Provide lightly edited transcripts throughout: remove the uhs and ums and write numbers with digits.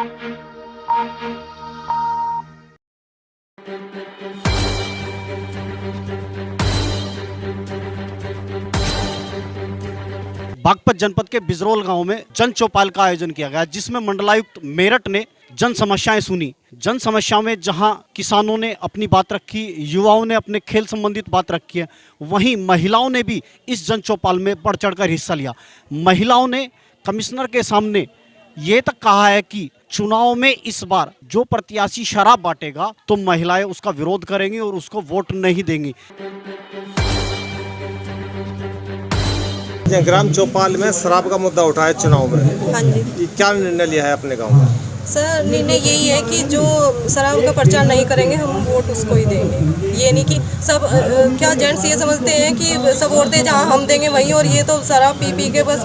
बागपत जनपद के बिजरोल गांव में जन चौपाल का आयोजन किया गया, जिसमें मंडलायुक्त मेरठ ने जन समस्याएं सुनी। जन समस्याओं में जहां किसानों ने अपनी बात रखी, युवाओं ने अपने खेल संबंधित बात रखी है, वहीं महिलाओं ने भी इस जन चौपाल में बढ़ चढ़कर हिस्सा लिया। महिलाओं ने कमिश्नर के सामने ये तक कहा है कि चुनाव में इस बार जो प्रत्याशी शराब बांटेगा तो महिलाएं उसका विरोध करेंगी और उसको वोट नहीं देंगी। ग्राम चौपाल में शराब का मुद्दा उठा है चुनाव में। हाँ जी क्या निर्णय लिया है अपने गांव में? सर, निर्णय यही है कि जो शराब का प्रचार नहीं करेंगे हम वोट उसको ही देंगे। ये नहीं कि सब क्या जेंट्स ये समझते हैं कि सब औरतें जहाँ हम देंगे वहीं, और ये तो शराब पी पी के बस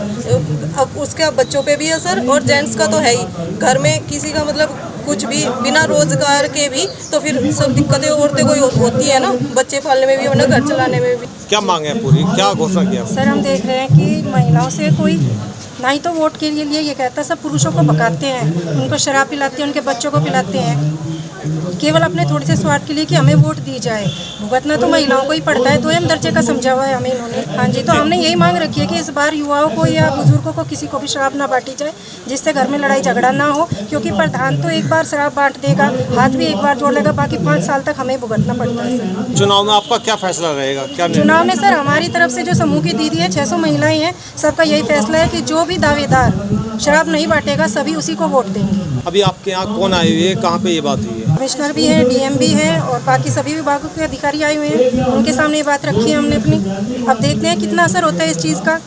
अब उसके बच्चों पे भी असर, और जेंट्स का तो है ही। घर में किसी का मतलब कुछ भी बिना रोजगार के भी तो फिर सब दिक्कतें औरतें को होती है ना, बच्चे पालने में भी और घर चलाने में भी। क्या मांगे हैं पूरी, क्या घोषणा किया? सर, हम देख रहे हैं कि महिलाओं से कोई ना ही तो वोट के लिए ये कहता है, सब पुरुषों को भगाते हैं, उनको शराब पिलाते हैं, उनके बच्चों को पिलाते हैं, केवल अपने थोड़े से स्वार्थ के लिए कि हमें वोट दी जाए। भुगतना तो महिलाओं को ही पड़ता है, 2M दर्जे का समझा हुआ है हमें इन्होंने। हाँ जी, तो हमने यही मांग रखी है कि इस बार युवाओं को या बुजुर्गों को किसी को भी शराब ना बांटी जाए, जिससे घर में लड़ाई झगड़ा ना हो, क्योंकि प्रधान तो एक बार शराब बांट देगा, हाथ भी एक बार जोड़ लेगा, बाकी 5 साल तक हमें भुगतना पड़ता है। सर, चुनाव में आपका क्या फैसला रहेगा? क्या चुनाव में सर हमारी तरफ से जो समूह की दीदी है, 600 महिलाएं हैं, सबका यही फैसला है कि जो भी दावेदार शराब नहीं बांटेगा सभी उसी को वोट देंगे। अभी आपके यहाँ कौन आए हुए हैं, कहाँ पे ये बात हुई है? कमिश्नर भी है, DM भी है, और बाकी सभी विभागों के अधिकारी आए हुए हैं, उनके सामने ये बात रखी है हमने अपनी। अब देखते हैं कितना असर होता है इस चीज़ का।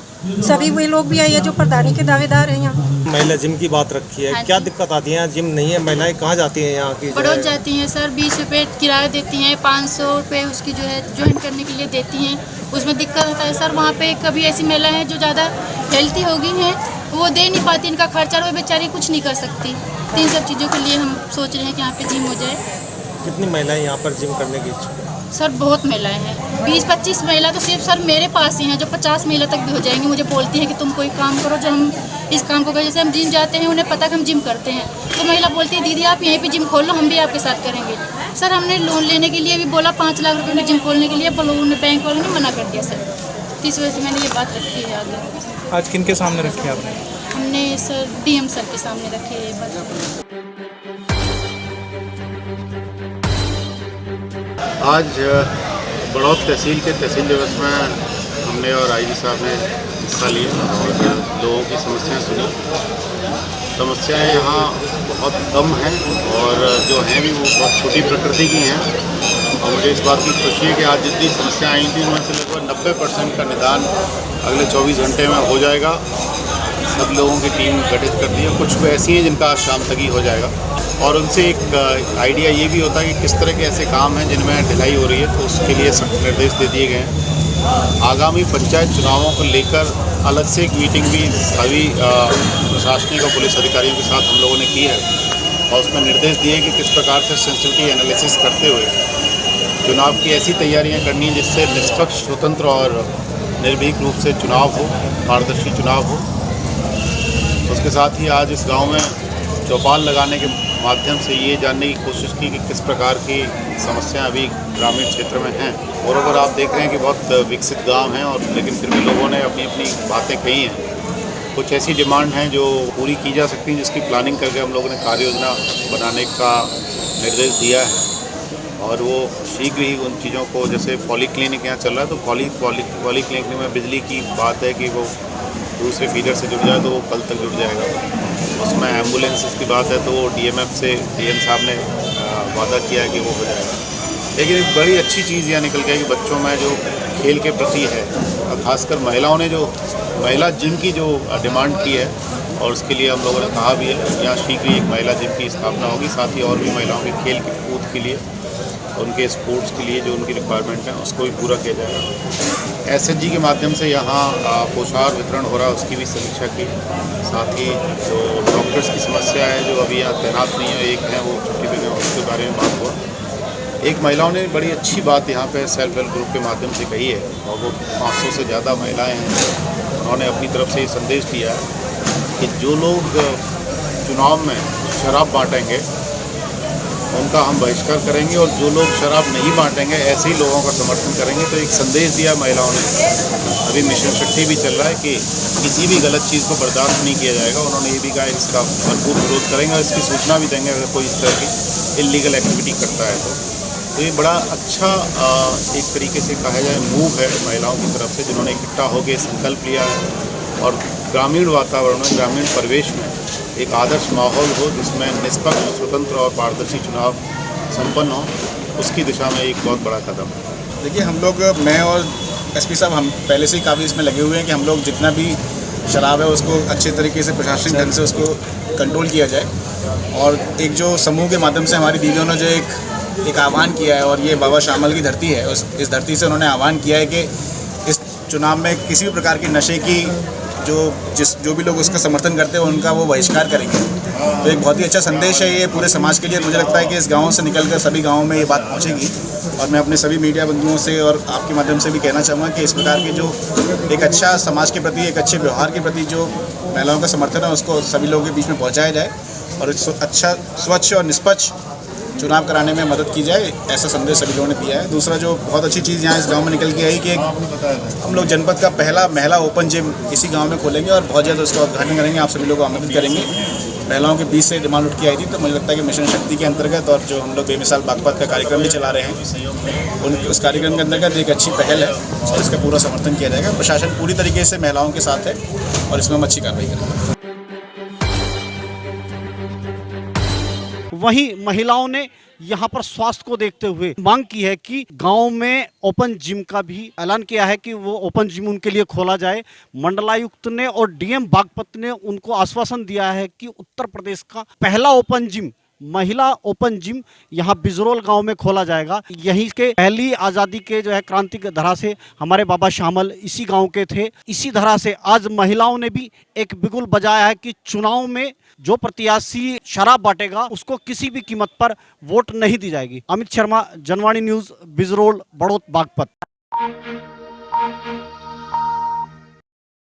सभी वे लोग भी आए हैं जो प्रधानी के दावेदार हैं यहाँ। महिला जिम की बात रखी है, क्या दिक्कत आती है? जिम नहीं है, महिलाएं कहाँ जाती हैं यहाँ की? पड़ोस जाती हैं सर, 20 रुपये किराया देती हैं, 500 रुपये उसकी जो है ज्वाइन करने के लिए देती हैं। उसमें दिक्कत होता है सर, वहाँ पे कभी ऐसी महिला हैं जो ज़्यादा हेल्थी हो गई हैं, वो दे नहीं पाती इनका खर्चा, और वो बेचारी कुछ नहीं कर सकती। इन सब चीज़ों के लिए हम सोच रहे हैं कि यहाँ पे जिम हो जाए। कितनी महिलाएं यहाँ पर जिम करने की इच्छुक हैं? सर बहुत महिलाएं हैं, 20-25 महिला तो सिर्फ सर मेरे पास ही हैं, जो 50 महिला तक भी हो जाएंगी। मुझे बोलती हैं कि तुम कोई काम करो जो हम इस काम को करें। जैसे हम जिम जाते हैं, उन्हें पता कि हम जिम करते हैं, तो महिला बोलती है दीदी आप यहीं पे जिम खोल लो, हम भी आपके साथ करेंगे। सर हमने लोन लेने के लिए भी बोला, 5 लाख रुपये में जिम खोलने के लिए, पर उन्होंने बैंक वालों ने मना कर दिया सर। तो इस वजह से मैंने ये बात रखी है आगे। आज किन के सामने रखी है आपने? हमने सर DM सर के सामने रखे है ये बात। आज बड़ौद तहसील के तहसील दिवस में हमने और IG साहब ने हिस्सा लिया और लोगों की समस्याएं सुनी। समस्याएं यहाँ बहुत कम हैं और जो हैं भी वो बहुत छोटी प्रकृति की हैं, और मुझे इस बात की खुशी है कि आज जितनी समस्याएं आई थी उनमें से लगभग 90% का निदान अगले 24 घंटे में हो जाएगा। सब लोगों की टीम गठित कर दी है, कुछ ऐसी हैं जिनका आज शाम तक ही हो जाएगा, और उनसे एक आइडिया ये भी होता है कि किस तरह के ऐसे काम हैं जिनमें ढिलाई हो रही है, तो उसके लिए सख्त निर्देश दे दिए गए हैं। आगामी पंचायत चुनावों को लेकर अलग से एक मीटिंग भी सभी प्रशासनिक और पुलिस अधिकारियों के साथ हम लोगों ने की है, और उसमें निर्देश दिए कि किस प्रकार से सेंसिटिविटी एनालिसिस करते हुए चुनाव की ऐसी तैयारियां करनी है जिससे निष्पक्ष, स्वतंत्र और निर्भीक रूप से चुनाव हो, पारदर्शी चुनाव हो। उसके साथ ही आज इस गांव में चौपाल लगाने के माध्यम से ये जानने की कोशिश की कि किस प्रकार की समस्याएं अभी ग्रामीण क्षेत्र में हैं। और अगर आप देख रहे हैं कि बहुत विकसित गांव हैं, और लेकिन फिर भी लोगों ने अपनी अपनी बातें कही हैं। कुछ ऐसी डिमांड हैं जो पूरी की जा सकती हैं, जिसकी प्लानिंग करके हम लोगों ने कार्य योजना बनाने का निर्देश दिया है, और वो शीघ्र ही उन चीज़ों को, जैसे पॉलीक्लिनिक यहाँ चल रहा है, तो पॉलीक्लिनिक में बिजली की बात है कि वो दूसरे फीडर से जुड़ जाए तो वो कल तक जुड़ जाएगा। उसमें एम्बुलेंस की बात है तो वो DMF से DM साहब ने वादा किया है कि वो हो जाएगा। लेकिन एक बड़ी अच्छी चीज़ यह निकल गया कि बच्चों में जो खेल के प्रति है, और ख़ासकर महिलाओं ने जो महिला जिम की जो डिमांड की है, और उसके लिए हम लोगों ने कहा भी है यहाँ शीघ्र ही एक महिला जिम की स्थापना होगी। साथ ही और भी महिलाओं के खेल के कूद के लिए, उनके स्पोर्ट्स के लिए जो उनकी रिक्वायरमेंट है उसको भी पूरा किया जाएगा। SHG के माध्यम से यहाँ पोषाहार वितरण हो रहा है, उसकी भी समीक्षा की। साथ ही जो डॉक्टर्स की समस्या है जो अभी यहाँ तैनात नहीं है, एक है वो छुट्टी पे गए, उसके बारे में बात हुआ। एक महिलाओं ने बड़ी अच्छी बात यहाँ पे सेल्फ हेल्प ग्रुप के माध्यम से कही है, और वो 500 से ज़्यादा महिलाएँ हैं। उन्होंने अपनी तरफ से ये संदेश दिया है कि जो लोग चुनाव में शराब बांटेंगे उनका हम बहिष्कार करेंगे और जो लोग शराब नहीं बांटेंगे ऐसे ही लोगों का समर्थन करेंगे। तो एक संदेश दिया महिलाओं ने। अभी मिशन शक्ति भी चल रहा है कि किसी भी गलत चीज़ को बर्दाश्त नहीं किया जाएगा। उन्होंने ये भी कहा इसका भरपूर विरोध करेंगे और इसकी सूचना भी देंगे अगर कोई इस तरह की इलीगल एक्टिविटी करता है तो ये बड़ा अच्छा एक तरीके से कहा जाए मूव है महिलाओं की तरफ से, जिन्होंने इकट्ठा होकर संकल्प लिया है और ग्रामीण वातावरण में, ग्रामीण परिवेश में एक आदर्श माहौल हो जिसमें निष्पक्ष, स्वतंत्र और पारदर्शी चुनाव संपन्न हो, उसकी दिशा में एक बहुत बड़ा कदम है। देखिए हम लोग, मैं और एसपी साहब, हम पहले से ही काफ़ी इसमें लगे हुए हैं कि हम लोग जितना भी शराब है उसको अच्छे तरीके से प्रशासनिक ढंग से उसको कंट्रोल किया जाए। और एक जो समूह के माध्यम से हमारी दीदियों ने जो एक आह्वान किया है, और ये बाबा शामल की धरती है, इस धरती से उन्होंने आह्वान किया है कि इस चुनाव में किसी भी प्रकार के नशे की जो भी लोग उसका समर्थन करते हैं उनका वो बहिष्कार करेंगे। तो एक बहुत ही अच्छा संदेश है ये पूरे समाज के लिए। मुझे लगता है कि इस गांव से निकलकर सभी गांवों में ये बात पहुंचेगी और मैं अपने सभी मीडिया बंधुओं से और आपके माध्यम से भी कहना चाहूँगा कि इस प्रकार की जो एक अच्छा समाज के प्रति, एक अच्छे व्यवहार के प्रति जो महिलाओं का समर्थन है उसको सभी लोगों के बीच में पहुँचाया जाए और अच्छा, स्वच्छ और निष्पक्ष चुनाव कराने में मदद की जाए, ऐसा संदेश सभी लोगों ने दिया है। दूसरा जो बहुत अच्छी चीज़ यहाँ इस गांव में निकल के आई कि हम लोग जनपद का पहला महिला ओपन जिम इसी गांव में खोलेंगे और बहुत जल्द उसका उद्घाटन करेंगे। आप सभी लोगों को आमंत्रित करेंगे। महिलाओं के बीच से डिमांड उठ के आई थी, तो मुझे लगता है कि मिशन शक्ति के अंतर्गत और जो हम लोग बेमिसाल बागपत का कार्यक्रम भी चला रहे हैं, उस कार्यक्रम के अंतर्गत एक अच्छी पहल है और इसका पूरा समर्थन किया जाएगा। प्रशासन पूरी तरीके से महिलाओं के साथ है और इसमें हम अच्छी कार्रवाई करेंगे। वहीं महिलाओं ने यहाँ पर स्वास्थ्य को देखते हुए मांग की है कि गांव में ओपन जिम का भी ऐलान किया है कि वो ओपन जिम उनके लिए खोला जाए। मंडलायुक्त ने और डीएम बागपत ने उनको आश्वासन दिया है कि उत्तर प्रदेश का पहला ओपन जिम, महिला ओपन जिम यहाँ बिजरोल गांव में खोला जाएगा। यहीं के पहली आज़ादी के जो है क्रांति की धरा से हमारे बाबा शामल इसी गांव के थे। इसी धरा से आज महिलाओं ने भी एक बिगुल बजाया है कि चुनाव में जो प्रत्याशी शराब बांटेगा उसको किसी भी कीमत पर वोट नहीं दी जाएगी। अमित शर्मा, जनवाणी न्यूज़, बिजरोल, बड़ौत, बागपत।